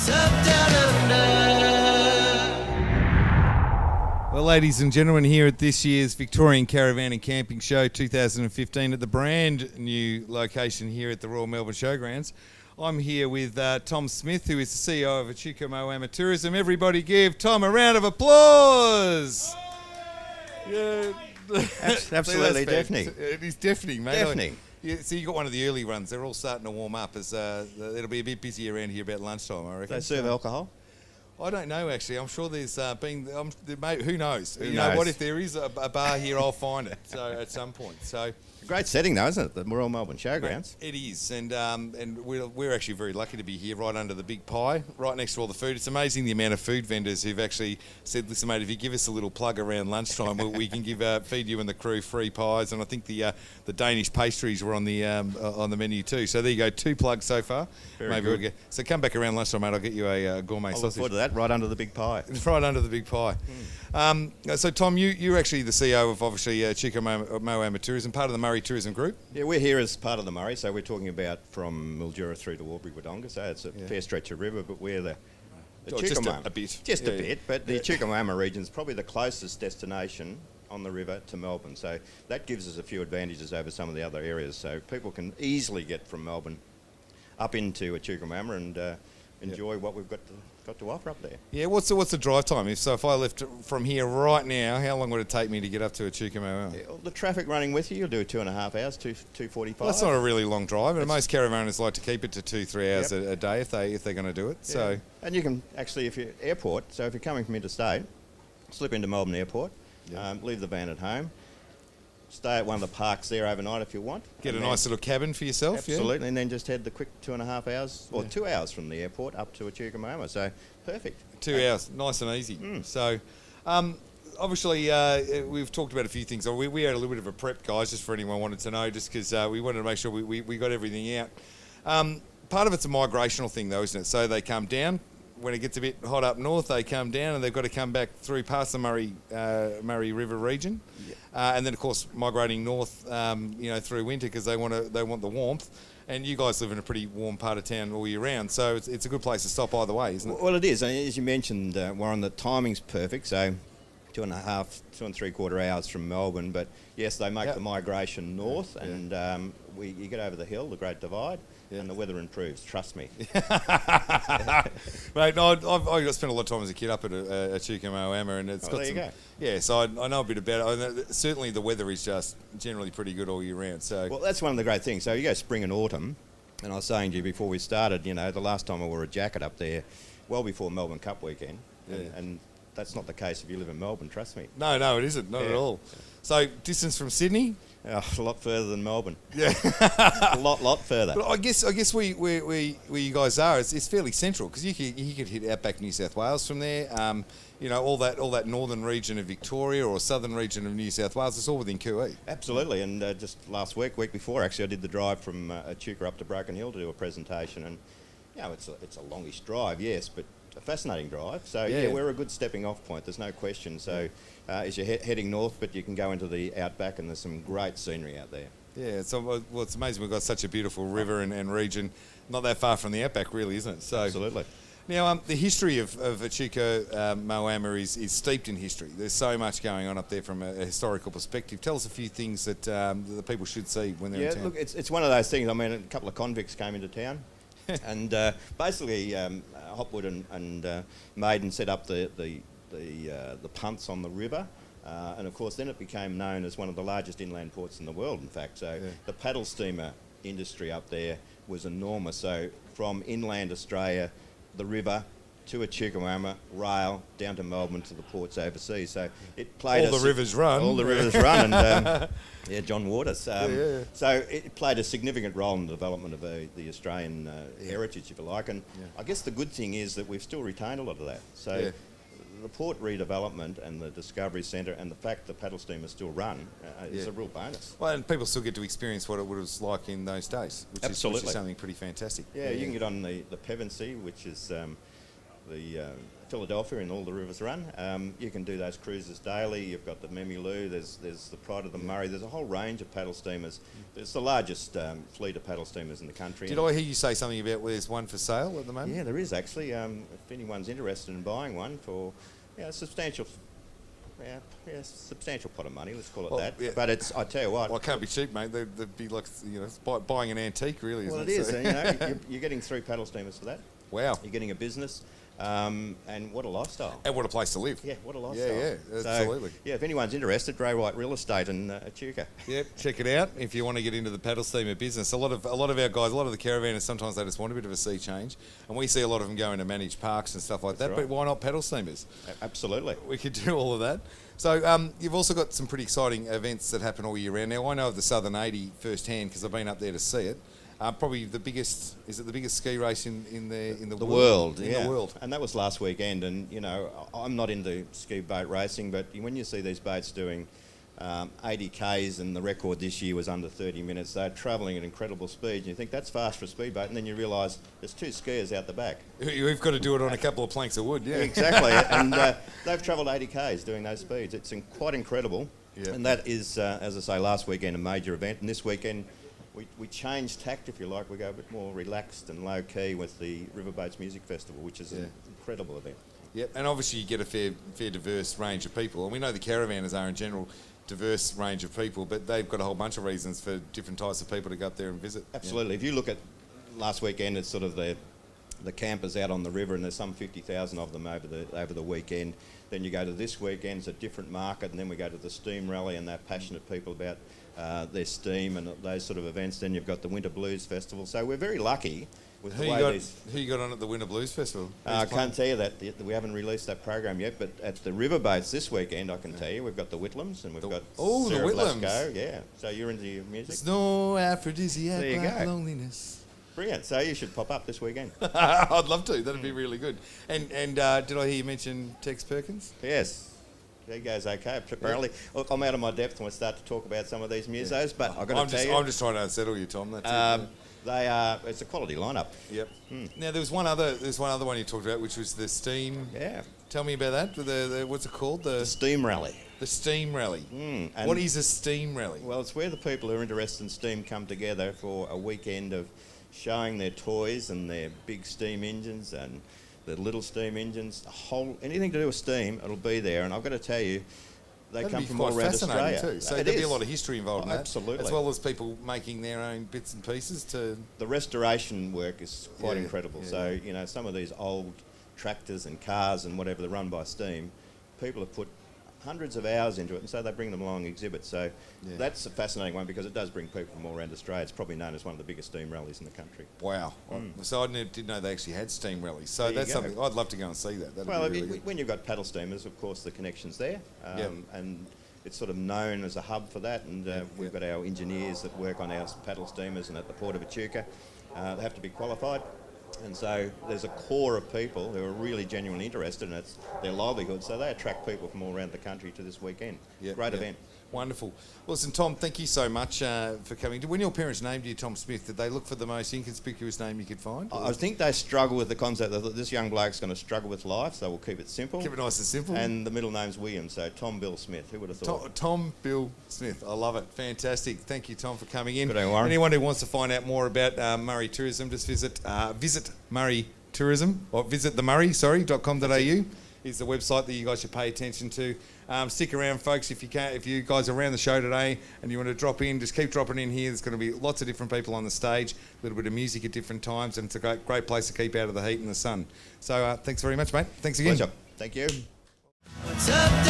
Well, ladies and gentlemen, here at this year's Victorian Caravan and Camping Show 2015 at the brand new location here at the Royal Melbourne Showgrounds, I'm here with Tom Smith, who is the CEO of Echuca Moama Tourism. Everybody give Tom a round of applause. Yeah. Absolutely deafening. It is deafening, mate. Deafening. Yeah, so you got one of the early runs. They're all starting to warm up. As it'll be a bit busy around here about lunchtime, I reckon. They serve alcohol? I don't know, actually. I'm sure there's who knows? Who you knows? know what? If there is a bar here, I'll find it. So at some point. So Great setting, though, isn't it? The Royal Melbourne Showgrounds. it is, and we're actually very lucky to be here, right under the big pie, right next to all the food. It's amazing the amount of food vendors who've actually said, "Listen, mate, if you give us a little plug around lunchtime, we can feed you and the crew free pies." And I think the Danish pastries were on the menu too. So there you go, 2 plugs so far. Very Maybe good. We'll so come back around lunchtime, mate. I'll get you a gourmet I look sausage. forward to that, right under the big pie. Right under the big pie. So, Tom, you're actually the CEO of, obviously, Echuca Moama Tourism, part of the Murray Tourism Group. Yeah, we're here as part of the Murray, so we're talking about from Mildura through to Albury-Wodonga, so it's a fair stretch of river, but we're the Just Echuca a bit. Just Yeah, a bit, but the Echuca Moama region is probably the closest destination on the river to Melbourne, so that gives us a few advantages over some of the other areas, so people can easily get from Melbourne up into Echuca Moama and enjoy what we've got to offer up there. Yeah, what's the drive time? If I left from here right now, how long would it take me to get up to Echuca Moama? Yeah, the traffic running with you, you'll do 2.5 hours, 2:45. Well, that's not a really long drive, and most caravanners like to keep it to 2-3 hours Yep. a day if they're going to do it. Yeah. So and you can actually, if you're airport, so if you're coming from interstate, slip into Melbourne Airport, leave the van at home, stay at one of the parks there overnight if you want. get a and nice little cabin for yourself. absolutely, and then just head the quick 2.5 hours or 2 hours from the airport up to Echuca Moama. So perfect. 2 hours, nice and easy. So, obviously, we've talked about a few things. We had a little bit of a prep, guys, just for anyone wanted to know, just because we wanted to make sure we got everything out. Part of it's a migrational thing, though, isn't it? So they come down. When it gets a bit hot up north, they come down and they've got to come back through past the Murray River region, and then of course migrating north, through winter because they want the warmth. And you guys live in a pretty warm part of town all year round, so it's a good place to stop either way, isn't it? Well, it is. And as you mentioned, Warren, the timing's perfect. So 2 3/4 hours from Melbourne. But yes, they make the migration north, and you get over the hill, the Great Divide. And the weather improves, trust me. Mate, no, I spent a lot of time as a kid up at Echuca Moama, and it's got there some. you go. Yeah, so I know a bit about it. Certainly, the weather is just generally pretty good all year round. So Well, that's one of the great things. So you go spring and autumn, and I was saying to you before we started, the last time I wore a jacket up there, well before Melbourne Cup weekend, and that's not the case if you live in Melbourne, trust me. no, it isn't, not at all. So distance from Sydney. A lot further than Melbourne. Yeah, a lot further. but I guess where you guys are, it's fairly central because you could hit outback New South Wales from there. All that northern region of Victoria or southern region of New South Wales, it's all within QE. Absolutely, and just week before, actually, I did the drive from Echuca up to Broken Hill to do a presentation, and it's a longish drive, yes, but a fascinating drive. So we're a good stepping off point. There's no question. So as you're heading north, but you can go into the outback, and there's some great scenery out there. Yeah, it's amazing we've got such a beautiful river and region, not that far from the outback, really, isn't it? So Absolutely. Now, the history of Echuca Moama is steeped in history. There's so much going on up there from a historical perspective. Tell us a few things that the people should see when they're in town. Yeah, look, it's one of those things. I mean, a couple of convicts came into town, and basically Hopwood and Maiden set up the punts on the river. And of course, then it became known as one of the largest inland ports in the world, in fact. So the paddle steamer industry up there was enormous. So from inland Australia, the river to Echuca Moama, rail down to Melbourne to the ports overseas. So it played all the rivers run. All the rivers run, and John Waters. So it played a significant role in the development of the Australian heritage, if you like. And I guess the good thing is that we've still retained a lot of that. So the port redevelopment and the Discovery Centre and the fact the paddle steamers still run is a real bonus. Well, and people still get to experience what it was like in those days, which is something pretty fantastic. Yeah, you can get on the Pevensey, which is Philadelphia and all the rivers run. You can do those cruises daily. You've got the Memilou, there's the Pride of the Murray. There's a whole range of paddle steamers. It's the largest fleet of paddle steamers in the country. Did I hear you say something about where there's one for sale at the moment? Yeah, there is actually. If anyone's interested in buying one for a substantial pot of money, let's call it that. Yeah. But I tell you what. Well, it can't be cheap, mate. They'd be like, buying an antique, really. Well, isn't it is. You're getting 3 paddle steamers for that. Wow. You're getting a business. And what a lifestyle. And what a place to live. Yeah, what a lifestyle. Yeah, absolutely. So, if anyone's interested, Grey White Real Estate in Echuca. Yep, check it out if you want to get into the paddle steamer business. A lot of our guys, a lot of the caravanners, sometimes they just want a bit of a sea change, and we see a lot of them going to managed parks and stuff like that. Right. But why not paddle steamers? Absolutely. We could do all of that. So you've also got some pretty exciting events that happen all year round. Now I know of the Southern 80 firsthand because I've been up there to see it. Probably the biggest ski race in the world? In the world. And that was last weekend. And, I'm not into ski boat racing, but when you see these boats doing 80 Ks and the record this year was under 30 minutes, they're travelling at incredible speed. And you think that's fast for a speedboat, and then you realise there's 2 skiers out the back. We've got to do it on a couple of planks of wood, yeah. Exactly. And they've travelled 80 Ks doing those speeds. It's quite incredible. Yeah. And that is, as I say, last weekend a major event. And this weekend we changed tact, if you like. We go a bit more relaxed and low-key with the Riverboats Music Festival, which is an incredible event. Yep, and obviously you get a fair diverse range of people. And we know the caravanners are, in general, diverse range of people, but they've got a whole bunch of reasons for different types of people to go up there and visit. Absolutely. Yeah. If you look at last weekend, it's sort of the campers out on the river, and there's some 50,000 of them over the weekend. Then you go to this weekend, it's a different market, and then we go to the steam rally, and they're passionate people about their steam and those sort of events. Then you've got the Winter Blues Festival. So we're very lucky with the way these... Who you got on at the Winter Blues Festival? I can't tell you that. We haven't released that program yet, but at the Riverboats this weekend, I can tell you, we've got the Whitlams and we've got Sarah the Whitlams. Blasco. Yeah. So you're into your music? It's no aphrodisiac there you like go. Loneliness. Brilliant. So you should pop up this weekend. I'd love to. That'd be really good. And did I hear you mention Tex Perkins? Yes. He goes okay, apparently. Yeah. Look, I'm out of my depth when I start to talk about some of these musos, but I've got to tell you... I'm just trying to unsettle you, Tom. That's it. They are... It's a quality lineup. Yep. Now, there's one other one you talked about, which was the Steam... Yeah. Tell me about that. The what's it called? The Steam Rally. The Steam Rally. What is a Steam Rally? Well, it's where the people who are interested in steam come together for a weekend of showing their toys and their big steam engines and the little steam engines, anything to do with steam, it'll be there. And I've got to tell you, they come from all around Australia. Too. So there'll be a lot of history involved in that. Absolutely. As well as people making their own bits and pieces to... The restoration work is quite incredible. So, some of these old tractors and cars and whatever that run by steam, people have put hundreds of hours into it, and so they bring them along exhibits. So that's a fascinating one because it does bring people from all around Australia. It's probably known as one of the biggest steam rallies in the country. Wow. So I didn't know they actually had steam rallies. So that's something I'd love to go and see that. That'd be really good. When you've got paddle steamers, of course, the connection's there. And it's sort of known as a hub for that. And we've got our engineers that work on our paddle steamers and at the Port of Echuca. They have to be qualified. And so there's a core of people who are really genuinely interested, and it's their livelihood. So they attract people from all around the country to this weekend. Great event. Wonderful. Listen, Tom, thank you so much for coming. When your parents named you Tom Smith, did they look for the most inconspicuous name you could find? I think they struggle with the concept. They thought this young bloke's going to struggle with life, so we'll keep it simple. Keep it nice and simple. And the middle name's William, so Tom Bill Smith. Who would have thought? Tom Bill Smith. I love it. Fantastic. Thank you, Tom, for coming in. Good day, Warren. Anyone who wants to find out more about Murray Tourism, just visit Murray Tourism, or visit themurray.com.au is the website that you guys should pay attention to. Stick around, folks, if you can. If you guys are around the show today and you want to drop in, just keep dropping in here. There's going to be lots of different people on the stage, a little bit of music at different times, and it's a great place to keep out of the heat and the sun. So thanks very much, mate. Thanks again. Pleasure. Thank you. What's up,